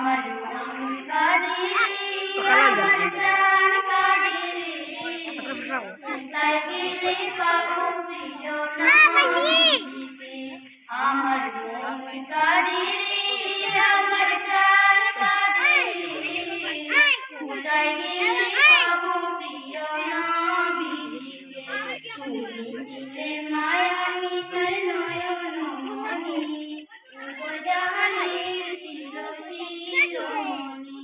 আমার মন কাঁদিরে আমার প্রাণ কাঁদিরে কোথায় গেলে পাবো প্রিয় নবীকে আমার মন কাঁদিরে আমার প্রাণ কাঁদিরে কোথায় গেলে পাবো প্রিয় নবীকে তুমি ছিলে মায়ামিতার নয়ন মনি জাহানের চির শিরোমণি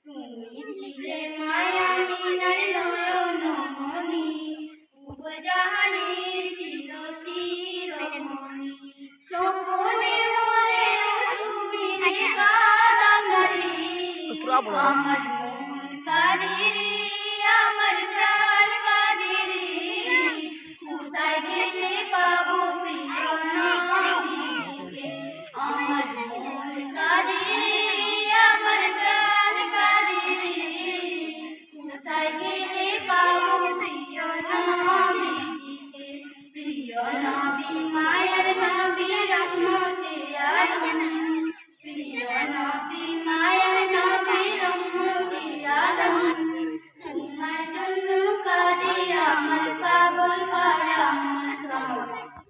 তুমি ছিলে মায়ামিতার নয়ন মনি জাহানের চির শিরোমণি স্বপনে বলে তুমি কাদাঙ্গারি আমার মন কাঁদিরে আমার প্রাণ কাঁদিরে কোথায় গেলে পাবো প্রিয় নবীকে আমার মন কাঁদিরে আমার প্রাণ কাঁদিরে কোথায় গেলে পাবো প্রিয় নবীকে প্রিয় নবী মায়ের নবী রহমতে আলম